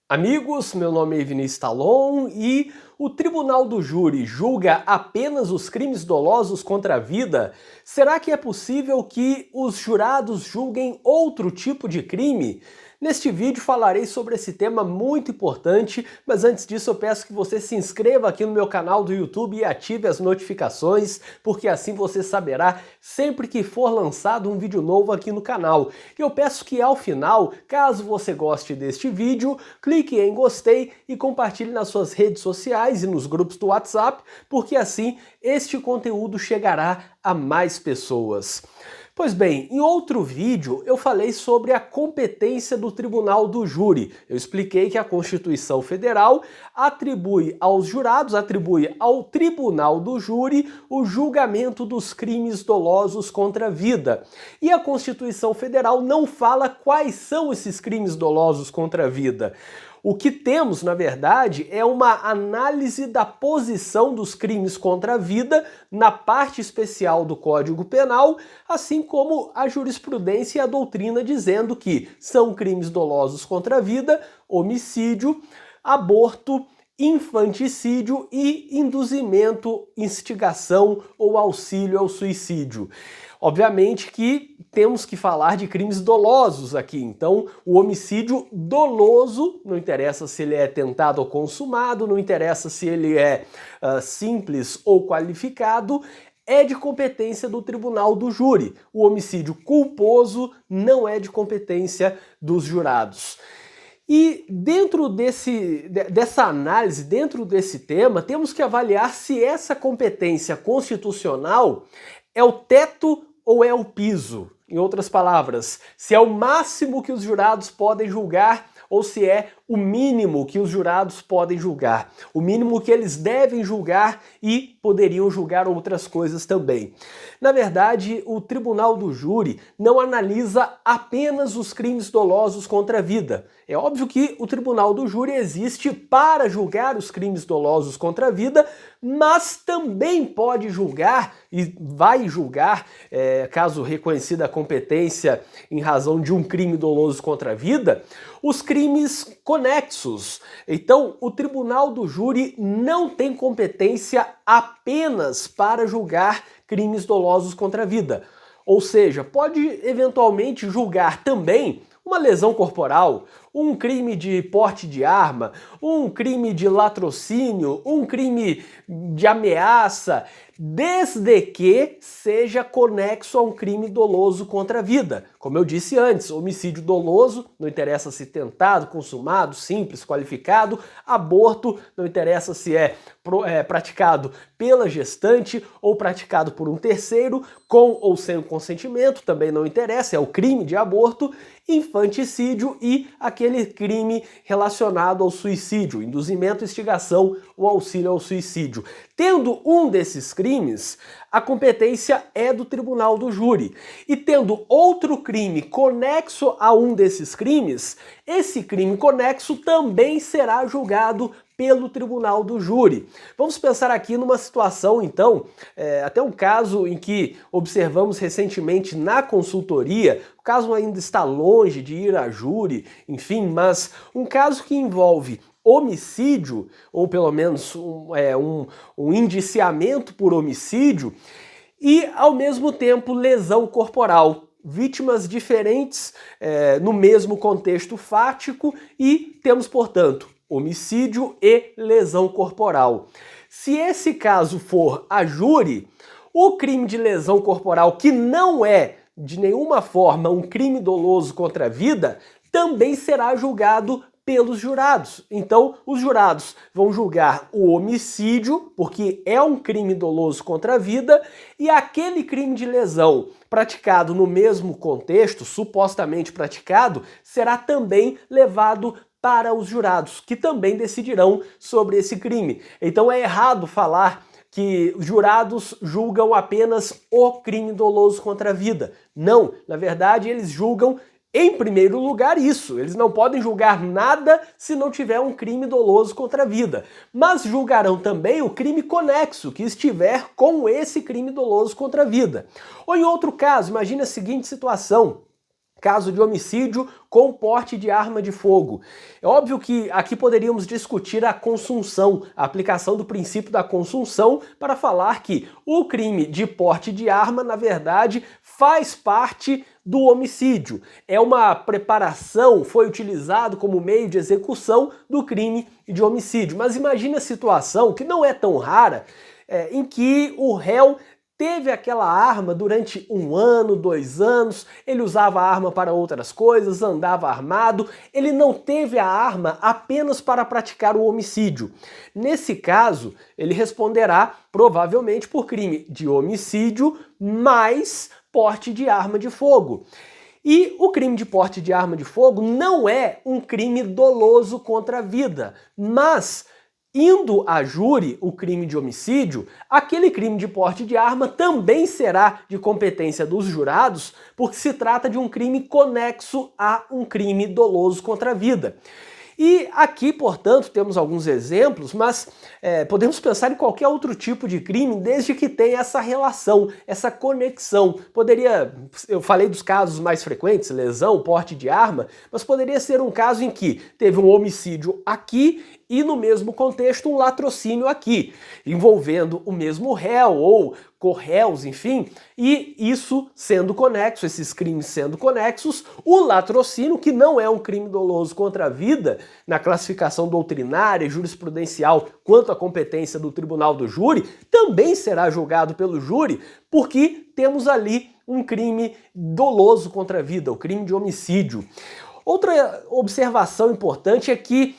Amigos, meu nome é Vinícius Talon e o Tribunal do Júri julga apenas os crimes dolosos contra a vida? Será que é possível que os jurados julguem outro tipo de crime? Neste vídeo falarei sobre esse tema muito importante, mas antes disso eu peço que você se inscreva aqui no meu canal do YouTube e ative as notificações, porque assim você saberá sempre que for lançado um vídeo novo aqui no canal. E eu peço que ao final, caso você goste deste vídeo, clique em gostei e compartilhe nas suas redes sociais e nos grupos do WhatsApp, porque assim este conteúdo chegará a mais pessoas. Pois bem, em outro vídeo eu falei sobre a competência do Tribunal do Júri. Eu expliquei que a Constituição Federal atribui aos jurados, atribui ao Tribunal do Júri o julgamento dos crimes dolosos contra a vida. E a Constituição Federal não fala quais são esses crimes dolosos contra a vida. O que temos, na verdade, é uma análise da posição dos crimes contra a vida na parte especial do Código Penal, assim como a jurisprudência e a doutrina dizendo que são crimes dolosos contra a vida, homicídio, aborto, infanticídio e induzimento, instigação ou auxílio ao suicídio. Obviamente que temos que falar de crimes dolosos aqui, então o homicídio doloso, não interessa se ele é tentado ou consumado, não interessa se ele é simples ou qualificado, é de competência do Tribunal do Júri. O homicídio culposo não é de competência dos jurados. E dentro dessa análise, dentro desse tema, temos que avaliar se essa competência constitucional é o teto ou é o piso. Em outras palavras, se é o máximo que os jurados podem julgar ou se é o mínimo que os jurados podem julgar, o mínimo que eles devem julgar e poderiam julgar outras coisas também. Na verdade, o Tribunal do Júri não analisa apenas os crimes dolosos contra a vida. É óbvio que o Tribunal do Júri existe para julgar os crimes dolosos contra a vida, mas também pode julgar e vai julgar, caso reconhecida a competência em razão de um crime doloso contra a vida, os crimes conexos. Então, o Tribunal do Júri não tem competência apenas para julgar crimes dolosos contra a vida. Ou seja, pode eventualmente julgar também uma lesão corporal, um crime de porte de arma, um crime de latrocínio, um crime de ameaça, desde que seja conexo a um crime doloso contra a vida. Como eu disse antes, homicídio doloso, não interessa se tentado, consumado, simples, qualificado, aborto, não interessa se é praticado pela gestante ou praticado por um terceiro, com ou sem consentimento, também não interessa, é o crime de aborto, infanticídio e aquele crime relacionado ao suicídio, induzimento, instigação ou auxílio ao suicídio. Tendo um desses crimes, a competência é do Tribunal do Júri. E tendo outro crime conexo a um desses crimes, esse crime conexo também será julgado pelo Tribunal do Júri. Vamos pensar aqui numa situação, então, até um caso em que observamos recentemente na consultoria, o caso ainda está longe de ir a júri, enfim, mas um caso que envolve homicídio, ou pelo menos um indiciamento por homicídio, e ao mesmo tempo lesão corporal. Vítimas diferentes no mesmo contexto fático e temos, portanto, homicídio e lesão corporal. Se esse caso for a júri, o crime de lesão corporal, que não é de nenhuma forma um crime doloso contra a vida, também será julgado pelos jurados. Então, os jurados vão julgar o homicídio, porque é um crime doloso contra a vida, e aquele crime de lesão praticado no mesmo contexto, supostamente praticado, será também levado para os jurados, que também decidirão sobre esse crime. Então é errado falar que os jurados julgam apenas o crime doloso contra a vida. Não, na verdade eles julgam em primeiro lugar isso. Eles não podem julgar nada se não tiver um crime doloso contra a vida. Mas julgarão também o crime conexo que estiver com esse crime doloso contra a vida. Ou em outro caso, imagine a seguinte situação. caso de homicídio com porte de arma de fogo. É óbvio que aqui poderíamos discutir a consunção, a aplicação do princípio da consunção para falar que o crime de porte de arma, na verdade, faz parte do homicídio. É uma preparação, foi utilizado como meio de execução do crime de homicídio. Mas imagine a situação, que não é tão rara, em que o réu teve aquela arma durante 1 ano, 2 anos, ele usava a arma para outras coisas, andava armado, ele não teve a arma apenas para praticar o homicídio. Nesse caso, ele responderá provavelmente por crime de homicídio mais porte de arma de fogo. E o crime de porte de arma de fogo não é um crime doloso contra a vida, mas indo a júri o crime de homicídio, aquele crime de porte de arma também será de competência dos jurados, porque se trata de um crime conexo a um crime doloso contra a vida. E aqui, portanto, temos alguns exemplos, mas podemos pensar em qualquer outro tipo de crime, desde que tenha essa relação, essa conexão. Eu falei dos casos mais frequentes, lesão, porte de arma, mas poderia ser um caso em que teve um homicídio aqui e no mesmo contexto um latrocínio aqui, envolvendo o mesmo réu ou corréus, enfim, e isso sendo conexo, esses crimes sendo conexos, o latrocínio, que não é um crime doloso contra a vida, na classificação doutrinária e jurisprudencial quanto à competência do tribunal do júri, também será julgado pelo júri, porque temos ali um crime doloso contra a vida, o crime de homicídio. Outra observação importante é que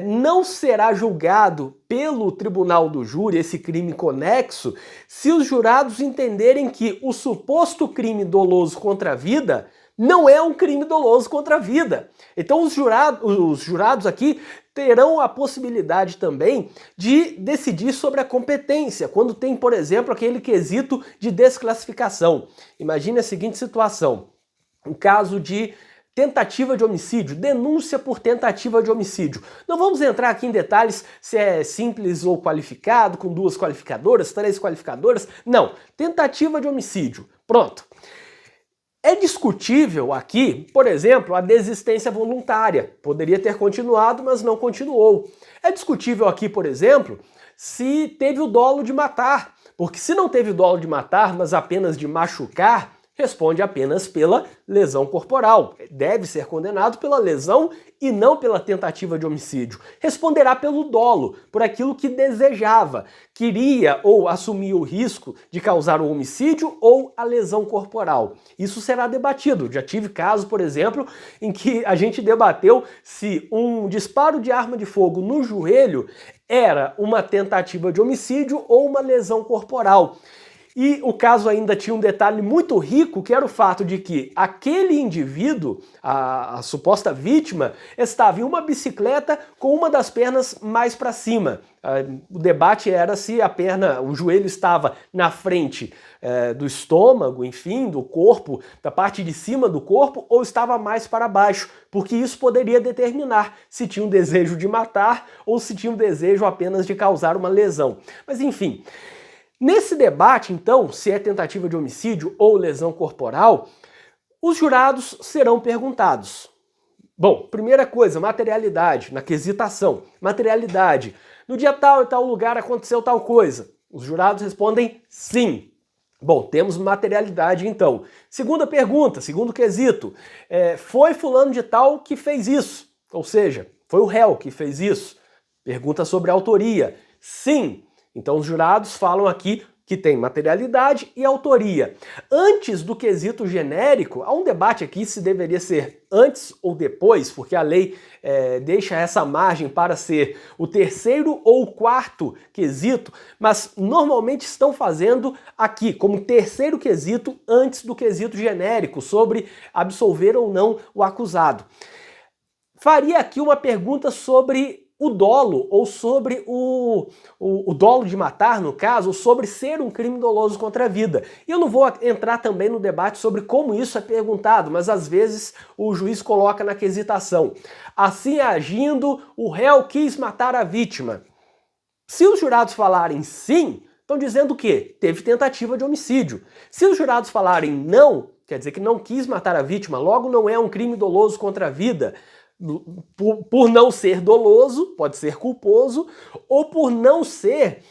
não será julgado pelo tribunal do júri esse crime conexo se os jurados entenderem que o suposto crime doloso contra a vida não é um crime doloso contra a vida. Então os jurados aqui terão a possibilidade também de decidir sobre a competência, quando tem, por exemplo, aquele quesito de desclassificação. Imagine a seguinte situação, um caso de tentativa de homicídio, denúncia por tentativa de homicídio. Não vamos entrar aqui em detalhes se é simples ou qualificado, com 2 qualificadoras, 3 qualificadoras. Não, tentativa de homicídio. Pronto. É discutível aqui, por exemplo, a desistência voluntária. Poderia ter continuado, mas não continuou. É discutível aqui, por exemplo, se teve o dolo de matar. Porque se não teve o dolo de matar, mas apenas de machucar, responde apenas pela lesão corporal. Deve ser condenado pela lesão e não pela tentativa de homicídio. Responderá pelo dolo, por aquilo que desejava, queria ou assumia o risco de causar o homicídio ou a lesão corporal. Isso será debatido. Já tive casos, por exemplo, em que a gente debateu se um disparo de arma de fogo no joelho era uma tentativa de homicídio ou uma lesão corporal. E o caso ainda tinha um detalhe muito rico, que era o fato de que aquele indivíduo, a suposta vítima, estava em uma bicicleta com uma das pernas mais para cima. O debate era se o joelho estava na frente do estômago, enfim, do corpo, da parte de cima do corpo, ou estava mais para baixo, porque isso poderia determinar se tinha um desejo de matar ou se tinha um desejo apenas de causar uma lesão. Mas enfim, nesse debate, então, se é tentativa de homicídio ou lesão corporal, os jurados serão perguntados. Bom, primeira coisa, materialidade, na quesitação. Materialidade, no dia tal e tal lugar aconteceu tal coisa. Os jurados respondem sim. Bom, temos materialidade então. Segunda pergunta, segundo quesito, foi fulano de tal que fez isso? Ou seja, foi o réu que fez isso? Pergunta sobre autoria. Sim. Então os jurados falam aqui que tem materialidade e autoria. Antes do quesito genérico, há um debate aqui se deveria ser antes ou depois, porque a lei deixa essa margem para ser o 3º ou o 4º quesito, mas normalmente estão fazendo aqui como 3º quesito antes do quesito genérico, sobre absolver ou não o acusado. Faria aqui uma pergunta sobre o dolo, ou sobre o dolo de matar, no caso, ou sobre ser um crime doloso contra a vida. E eu não vou entrar também no debate sobre como isso é perguntado, mas às vezes o juiz coloca na quesitação: assim agindo, o réu quis matar a vítima. Se os jurados falarem sim, estão dizendo o quê? Teve tentativa de homicídio. Se os jurados falarem não, quer dizer que não quis matar a vítima, logo não é um crime doloso contra a vida. Por não ser doloso, pode ser culposo, ou por não ser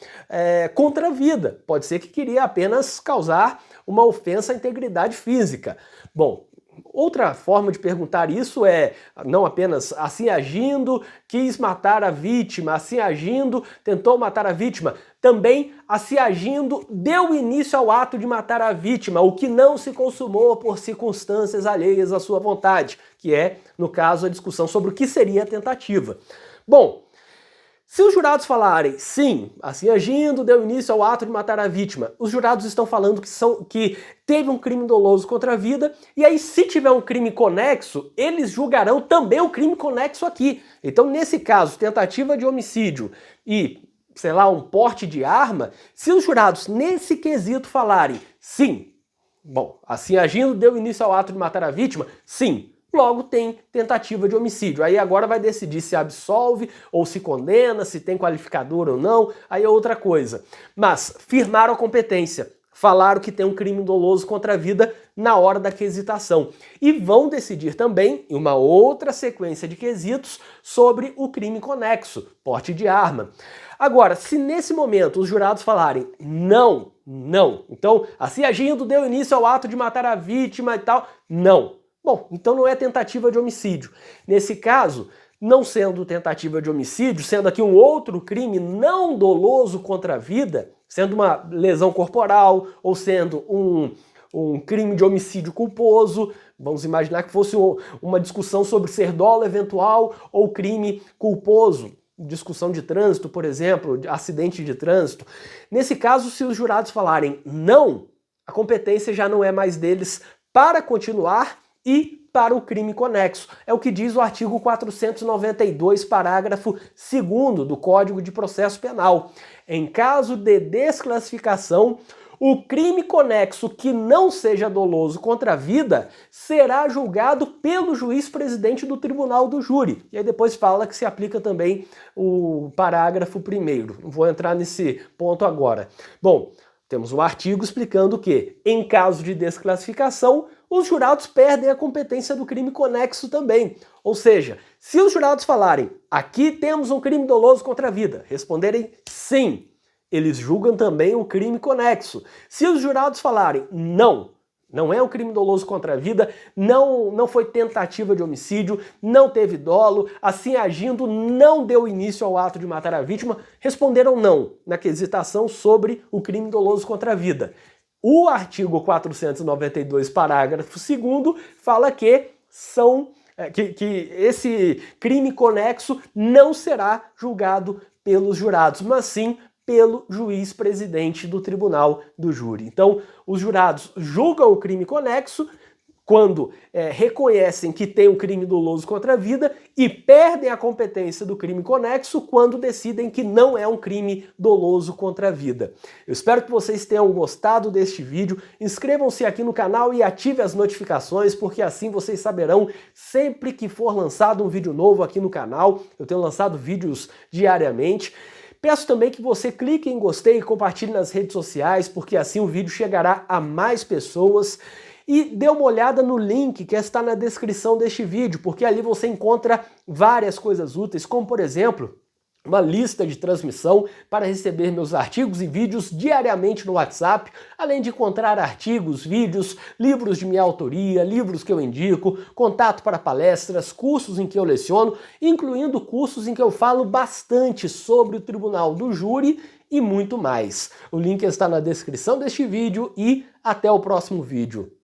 contra a vida, pode ser que queria apenas causar uma ofensa à integridade física. Bom, outra forma de perguntar isso é não apenas assim agindo, quis matar a vítima, assim agindo, tentou matar a vítima, também assim agindo, deu início ao ato de matar a vítima, o que não se consumou por circunstâncias alheias à sua vontade, que é, no caso, a discussão sobre o que seria a tentativa. Bom, se os jurados falarem sim, assim agindo, deu início ao ato de matar a vítima, os jurados estão falando que teve um crime doloso contra a vida, e aí se tiver um crime conexo, eles julgarão também o crime conexo aqui. Então, nesse caso, tentativa de homicídio e, sei lá, um porte de arma, se os jurados nesse quesito falarem sim, bom, assim agindo, deu início ao ato de matar a vítima, sim, logo tem tentativa de homicídio. Aí agora vai decidir se absolve ou se condena, se tem qualificador ou não, aí é outra coisa. Mas firmaram a competência, falaram que tem um crime doloso contra a vida na hora da quesitação. E vão decidir também, em uma outra sequência de quesitos, sobre o crime conexo, porte de arma. Agora, se nesse momento os jurados falarem não, então assim agindo deu início ao ato de matar a vítima e tal, não. Bom, então não é tentativa de homicídio. Nesse caso, não sendo tentativa de homicídio, sendo aqui um outro crime não doloso contra a vida, sendo uma lesão corporal ou sendo um crime de homicídio culposo, vamos imaginar que fosse uma discussão sobre ser dolo eventual ou crime culposo, discussão de trânsito, por exemplo, de acidente de trânsito. Nesse caso, se os jurados falarem não, a competência já não é mais deles para continuar e para o crime conexo. É o que diz o artigo 492, parágrafo 2º do Código de Processo Penal. Em caso de desclassificação, o crime conexo que não seja doloso contra a vida será julgado pelo juiz presidente do tribunal do júri. E aí depois fala que se aplica também o parágrafo 1º. Não vou entrar nesse ponto agora. Bom, temos um artigo explicando que, em caso de desclassificação, os jurados perdem a competência do crime conexo também. Ou seja, se os jurados falarem, aqui temos um crime doloso contra a vida, responderem sim, eles julgam também o crime conexo. Se os jurados falarem não é um crime doloso contra a vida, não foi tentativa de homicídio, não teve dolo, assim agindo não deu início ao ato de matar a vítima, responderam não na quesitação sobre o crime doloso contra a vida. O artigo 492, parágrafo 2º, fala que esse crime conexo não será julgado pelos jurados, mas sim pelo juiz presidente do tribunal do júri. Então, os jurados julgam o crime conexo quando reconhecem que tem um crime doloso contra a vida e perdem a competência do crime conexo quando decidem que não é um crime doloso contra a vida. Eu espero que vocês tenham gostado deste vídeo. Inscrevam-se aqui no canal e ativem as notificações, porque assim vocês saberão sempre que for lançado um vídeo novo aqui no canal. Eu tenho lançado vídeos diariamente. Peço também que você clique em gostei e compartilhe nas redes sociais, porque assim o vídeo chegará a mais pessoas. E dê uma olhada no link que está na descrição deste vídeo, porque ali você encontra várias coisas úteis, como por exemplo, uma lista de transmissão para receber meus artigos e vídeos diariamente no WhatsApp, além de encontrar artigos, vídeos, livros de minha autoria, livros que eu indico, contato para palestras, cursos em que eu leciono, incluindo cursos em que eu falo bastante sobre o Tribunal do Júri e muito mais. O link está na descrição deste vídeo e até o próximo vídeo.